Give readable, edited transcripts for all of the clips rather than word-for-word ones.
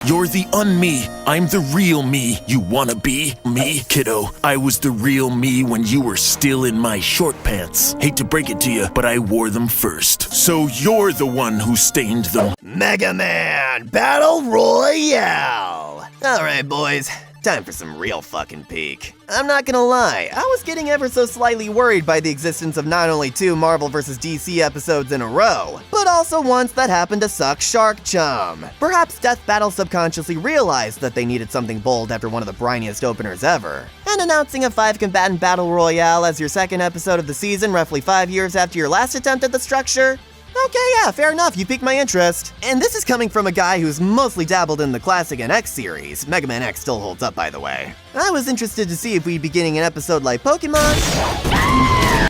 You're the un-me. I'm the real me. You wanna be me, kiddo? I was the real me when you were still in my short pants. Hate to break it to you, but I wore them first. So you're the one who stained them. Mega Man Battle Royale! Alright, boys. Time for some real fucking peak. I'm not gonna lie, I was getting ever so slightly worried by the existence of not only 2 Marvel vs. DC episodes in a row, but also ones that happened to suck shark chum. Perhaps Death Battle subconsciously realized that they needed something bold after one of the briniest openers ever. And announcing a 5-combatant battle royale as your second episode of the season roughly 5 years after your last attempt at the structure? Okay, yeah, fair enough, you piqued my interest. And this is coming from a guy who's mostly dabbled in the classic NX series. Mega Man X still holds up, by the way. I was interested to see if we'd be getting an episode like Pokemon,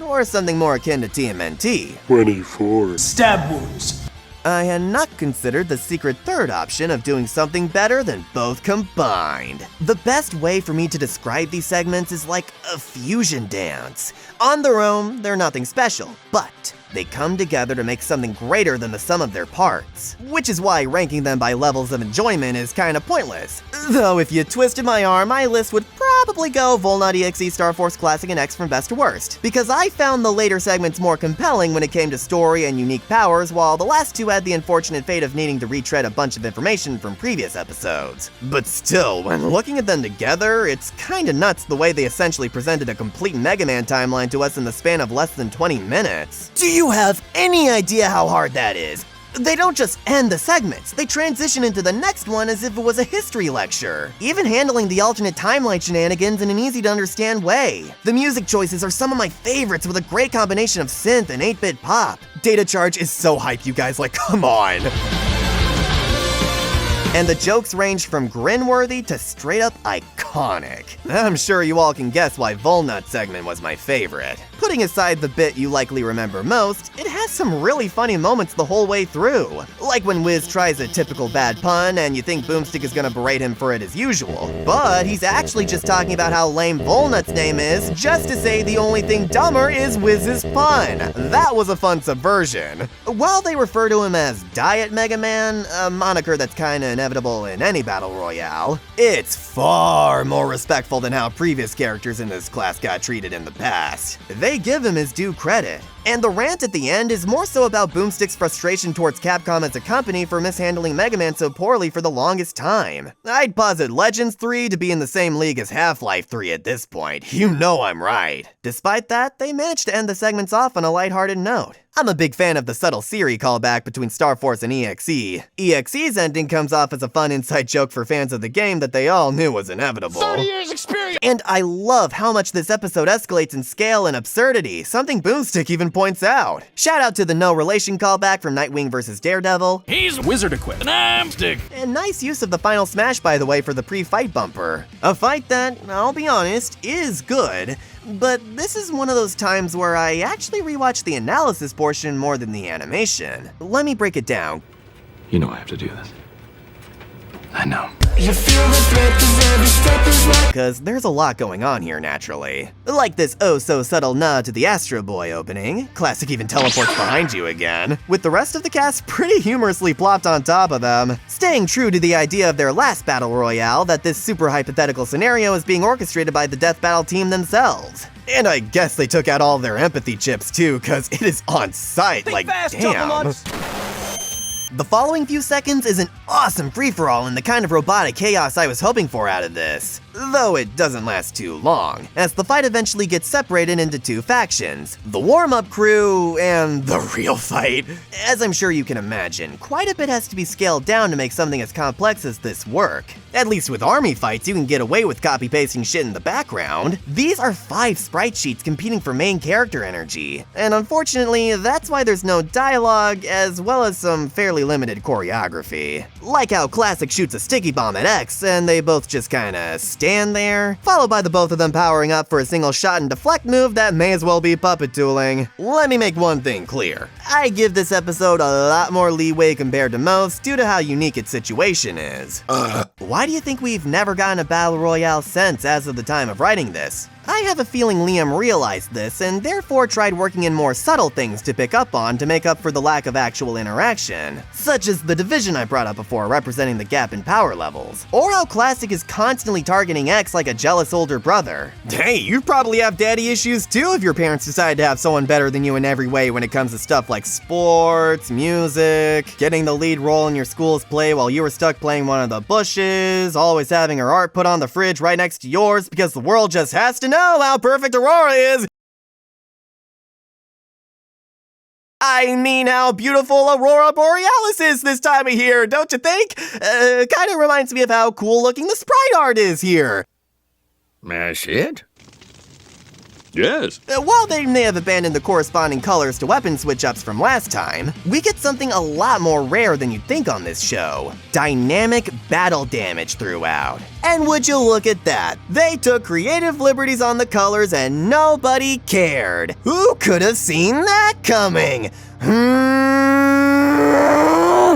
or something more akin to TMNT. 24. Stab wounds. I had not considered the secret third option of doing something better than both combined. The best way for me to describe these segments is like a fusion dance. On their own, they're nothing special, but they come together to make something greater than the sum of their parts. Which is why ranking them by levels of enjoyment is kinda pointless. Though if you twisted my arm, my list would probably go Volnut EXE, Star Force Classic, and X from best to worst. Because I found the later segments more compelling when it came to story and unique powers, while the last two had the unfortunate fate of needing to retread a bunch of information from previous episodes. But still, when looking at them together, it's kinda nuts the way they essentially presented a complete Mega Man timeline to us in the span of less than 20 minutes. Do you have any idea how hard that is? They don't just end the segments, they transition into the next one as if it was a history lecture, even handling the alternate timeline shenanigans in an easy-to-understand way. The music choices are some of my favorites with a great combination of synth and 8-bit pop. Data Charge is so hype, you guys, like, come on! And the jokes range from grin-worthy to straight-up iconic. I'm sure you all can guess why Volnut segment was my favorite. Putting aside the bit you likely remember most, it has some really funny moments the whole way through. Like when Wiz tries a typical bad pun and you think Boomstick is gonna berate him for it as usual. But he's actually just talking about how lame Volnut's name is, just to say the only thing dumber is Wiz's pun. That was a fun subversion. While they refer to him as Diet Mega Man, a moniker that's kinda inevitable in any battle royale, it's far more respectful than how previous characters in this class got treated in the past. They give him his due credit. And the rant at the end is more so about Boomstick's frustration towards Capcom as a company for mishandling Mega Man so poorly for the longest time. I'd posit Legends 3 to be in the same league as Half-Life 3 at this point, you know I'm right. Despite that, they managed to end the segments off on a lighthearted note. I'm a big fan of the subtle Siri callback between Star Force and EXE. EXE's ending comes off as a fun inside joke for fans of the game that they all knew was inevitable. 30 years experience! And I love how much this episode escalates in scale and absurdity, something Boomstick even points out. Shout out to the no relation callback from Nightwing vs. Daredevil. He's wizard equipped, and I'm Stick. And nice use of the final smash, by the way, for the pre-fight bumper. A fight that, I'll be honest, is good. But this is one of those times where I actually rewatched the analysis portion more than the animation. Let me break it down. You know I have to do this. I know. You feel the threat 'cause every step is right. Because there's a lot going on here, naturally. Like this oh-so-subtle nod to the Astro Boy opening. Classic even teleports behind you again. With the rest of the cast pretty humorously plopped on top of them. Staying true to the idea of their last battle royale, that this super hypothetical scenario is being orchestrated by the Death Battle team themselves. And I guess they took out all their empathy chips too, cause it is on site, Think like fast, damn. The following few seconds is an awesome free-for-all and the kind of robotic chaos I was hoping for out of this. Though it doesn't last too long, as the fight eventually gets separated into 2 factions, the warm-up crew and the real fight. As I'm sure you can imagine, quite a bit has to be scaled down to make something as complex as this work. At least with army fights, you can get away with copy-pasting shit in the background. These are 5 sprite sheets competing for main character energy, and unfortunately, that's why there's no dialogue, as well as some fairly limited choreography. Like how Classic shoots a sticky bomb at X, and they both just kinda stand there, followed by the both of them powering up for a single shot and deflect move that may as well be puppet tooling. Let me make one thing clear. I give this episode a lot more leeway compared to most due to how unique its situation is. Why do you think we've never gotten a battle royale since as of the time of writing this? I have a feeling Liam realized this and therefore tried working in more subtle things to pick up on to make up for the lack of actual interaction, such as the division I brought up before representing the gap in power levels, or how Classic is constantly targeting X like a jealous older brother. Hey, you probably have daddy issues too if your parents decide to have someone better than you in every way when it comes to stuff like sports, music, getting the lead role in your school's play while you were stuck playing one of the bushes, always having her art put on the fridge right next to yours because the world just has to know how perfect Aurora is. I mean how beautiful Aurora Borealis is this time of year, don't you think? Kinda reminds me of how cool looking the sprite art is here. That's it? Yes. While they may have abandoned the corresponding colors to weapon switch-ups from last time, we get something a lot more rare than you'd think on this show. Dynamic battle damage throughout. And would you look at that? They took creative liberties on the colors and nobody cared. Who could have seen that coming?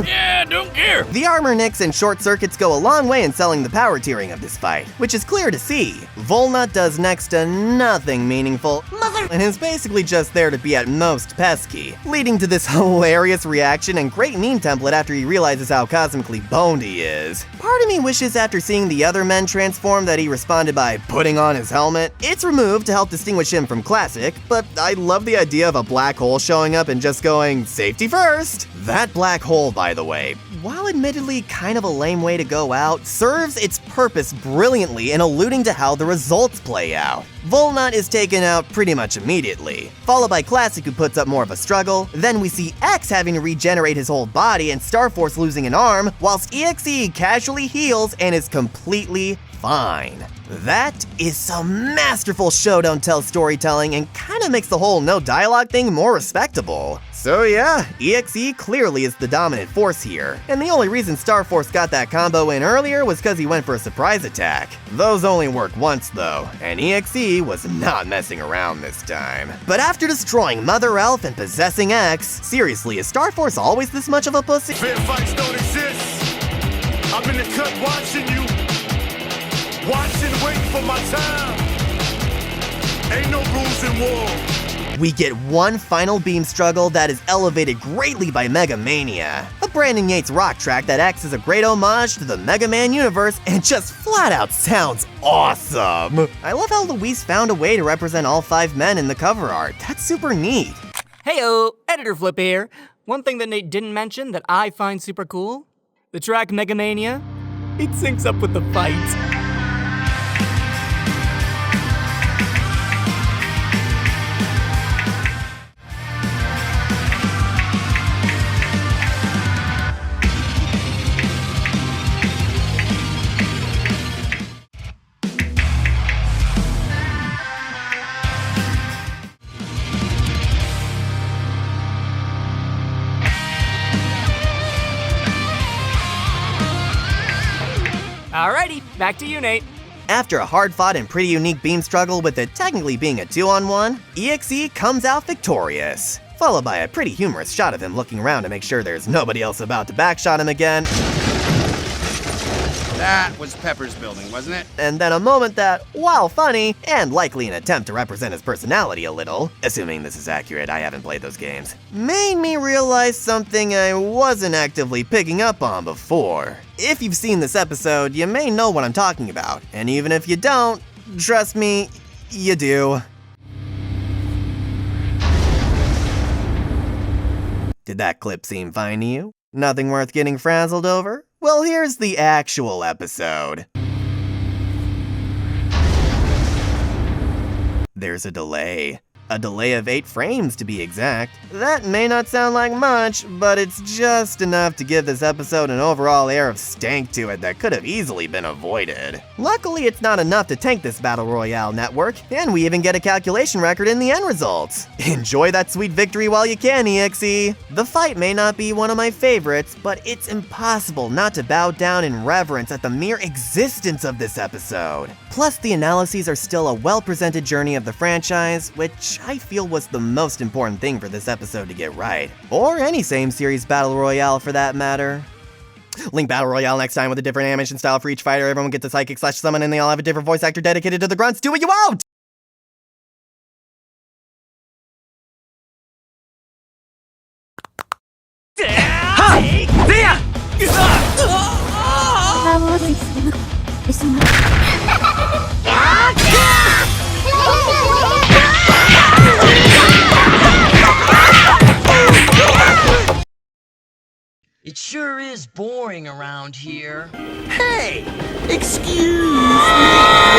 Yeah, don't care. The armor nicks and short circuits go a long way in selling the power tiering of this fight, which is clear to see. Volnut does next to nothing meaningful, and is basically just there to be at most pesky, leading to this hilarious reaction and great meme template after he realizes how cosmically boned he is. Part of me wishes after seeing the other men transform that he responded by putting on his helmet. It's removed to help distinguish him from Classic, but I love the idea of a black hole showing up and just going, safety first! That black hole, by the way, while admittedly kind of a lame way to go out, serves its purpose brilliantly in alluding to how the results play out. Volnut is taken out pretty much immediately, followed by Classic who puts up more of a struggle, then we see X having to regenerate his whole body and Starforce losing an arm, whilst EXE casually heals and is completely fine. That is some masterful show don't tell storytelling and kinda makes the whole no dialogue thing more respectable. So yeah, EXE clearly is the dominant force here, and the only reason Starforce got that combo in earlier was because he went for a surprise attack. Those only work once though, and EXE was not messing around this time. But after destroying Mother Elf and possessing X, seriously, is Starforce always this much of a pussy? Fair fights don't exist. I'm in the cut watching you. Watching, waiting for my time. Ain't no rules in war. We get one final beam struggle that is elevated greatly by Mega Mania, a Brandon Yates rock track that acts as a great homage to the Mega Man universe and just flat out sounds awesome. I love how Luis found a way to represent all 5 men in the cover art. That's super neat. Heyo, Editor Flip here. One thing that Nate didn't mention that I find super cool, the track Mega Mania, it syncs up with the fight. Alrighty, back to you, Nate. After a hard-fought and pretty unique beam struggle with it technically being a 2-on-1, EXE comes out victorious, followed by a pretty humorous shot of him looking around to make sure there's nobody else about to backshot him again. That was Pepper's building, wasn't it? And then a moment that, while funny, and likely an attempt to represent his personality a little, assuming this is accurate, I haven't played those games, made me realize something I wasn't actively picking up on before. If you've seen this episode, you may know what I'm talking about, and even if you don't, trust me, you do. Did that clip seem fine to you? Nothing worth getting frazzled over? Well, here's the actual episode. There's a delay. A delay of 8 frames to be exact. That may not sound like much, but it's just enough to give this episode an overall air of stank to it that could have easily been avoided. Luckily, it's not enough to tank this Battle Royale network, and we even get a calculation record in the end results. Enjoy that sweet victory while you can, EXE. The fight may not be one of my favorites, but it's impossible not to bow down in reverence at the mere existence of this episode. Plus, the analyses are still a well-presented journey of the franchise, which I feel was the most important thing for this episode to get right. Or any same series Battle Royale for that matter. Link Battle Royale next time with a different animation style for each fighter. Everyone gets a psychic/summon and they all have a different voice actor dedicated to the grunts. Do what you want! It sure is boring around here. Hey! Excuse me!